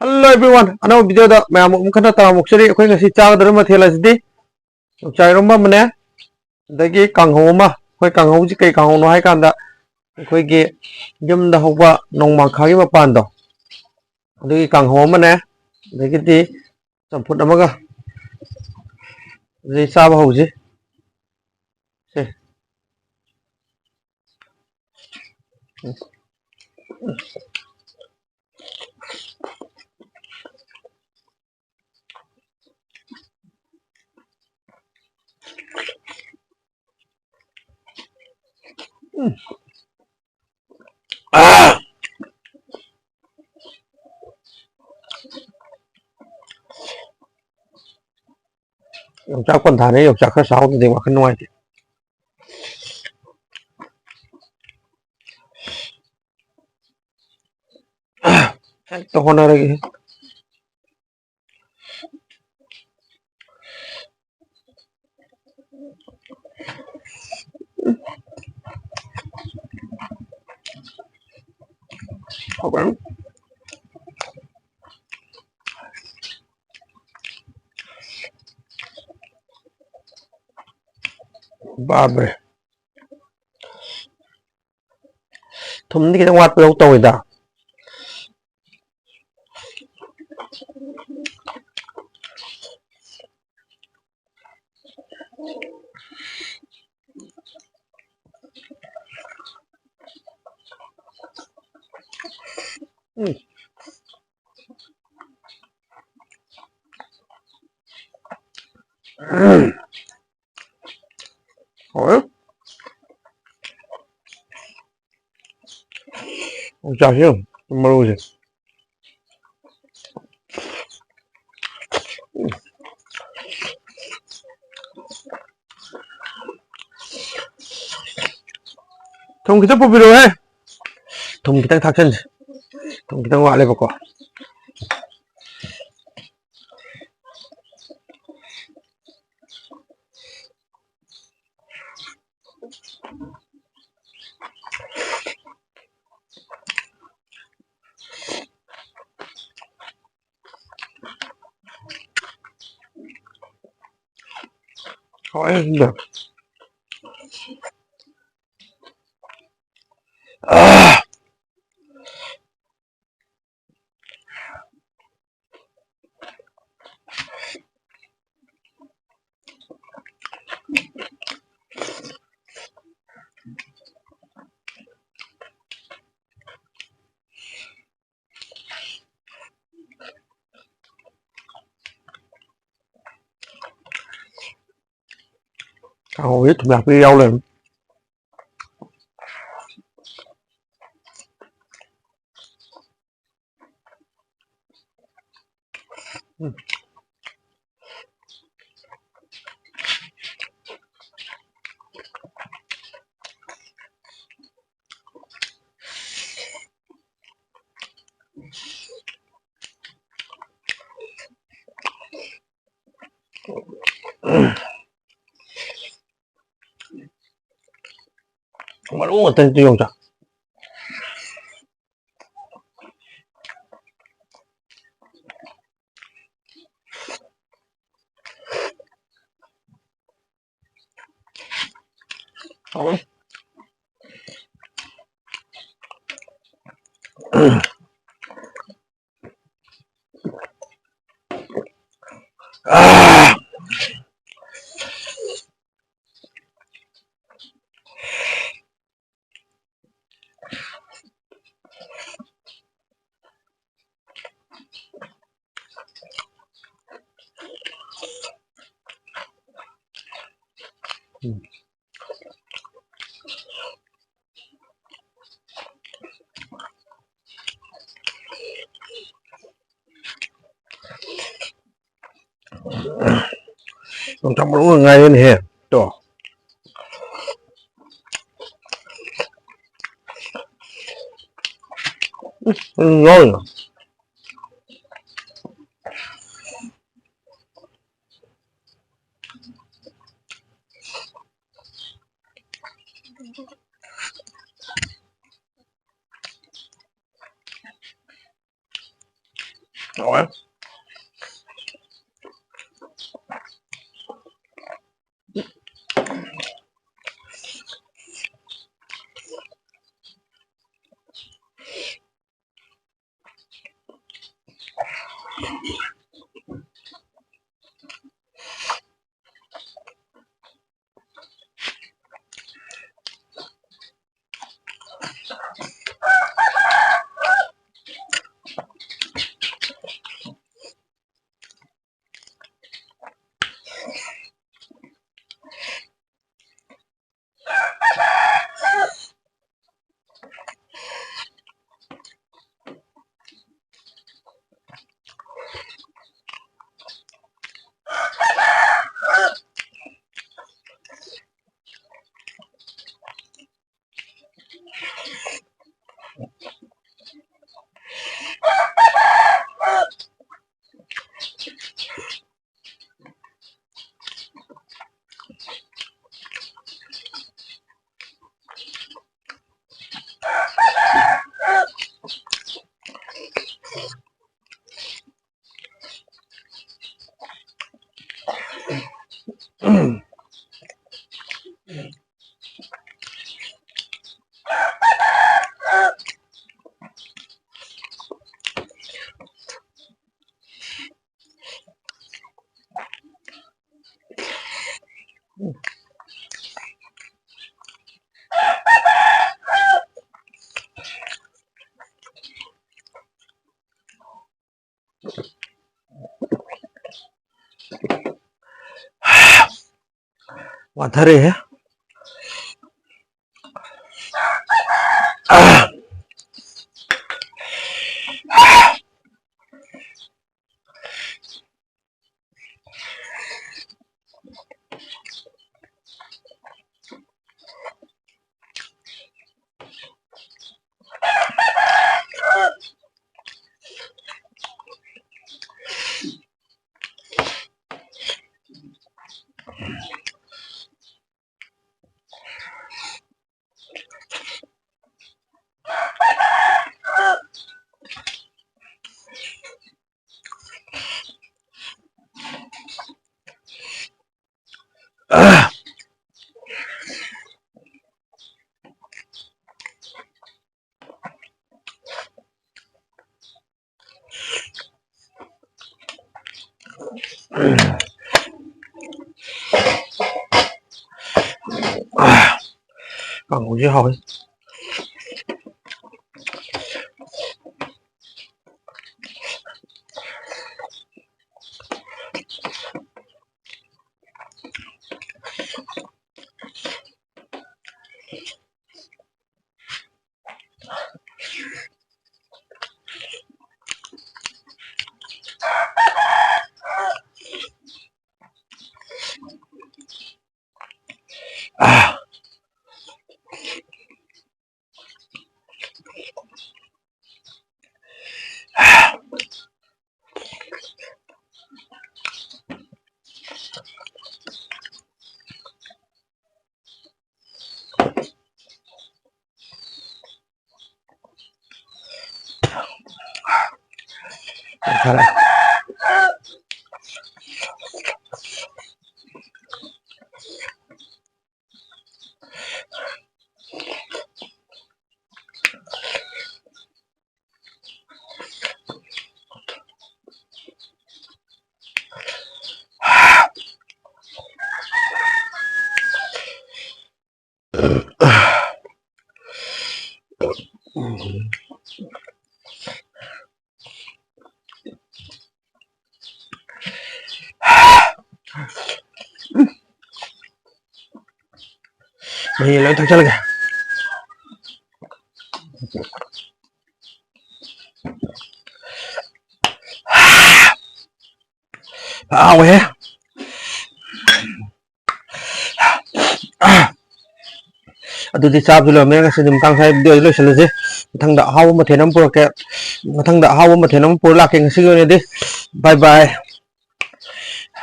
Hello everyone, another video da mayam khana ta muksari akhoi ngasi chagdar mathel asidi chairoma mane dagi kangho ma khoi kangho ji kai kangho no hai kanda akhoi gi yum da hoba nongma khagi mapan do dagi kangho mane dagi di champut amaga ji saba hauji se ah yong cha kon thane yong cha kha saw de wa khan noi to honare gi okay babre thum ni ki wat pe to da oi cha hiu maru ji thum kita pu biro he thum kita thak chen thum kita wa le ba ko oi được ah không biết thum yak đi đâu lên mà đúng là tên tiêu chẳng không ah trong trong đúng là ngay lên hè to ngon Rồi. वाथरे है còn ngủ chưa hồi Thật đấy. Mày lấy thằng chân kìa. 왜? ꯑꯗꯨꯗꯤ ꯆꯥꯕꯁꯨ ꯂꯣꯏꯔꯝꯃꯦ ꯉꯁꯤꯗꯤ ꯃꯇꯥꯡ ꯁ꯭ꯋꯥꯏ ꯚꯤꯗꯤꯑꯣꯁꯤ ꯂꯣꯏꯁꯤꯜꯂꯁꯤ ꯃꯊꯪꯗ ꯑꯍꯥꯎꯕ ꯃꯊꯦꯜ ꯑꯃ ꯄꯨꯔꯛꯀꯦ ꯃꯊꯪꯗ ꯑꯍꯥꯎꯕ ꯃꯊꯦꯜ ꯑꯃ ꯄꯨꯔ ꯂꯥꯛꯀꯦ ꯉꯁꯤꯒꯤ ꯑꯣꯏꯅꯗꯤ ꯕꯥꯏ ꯕꯥꯏ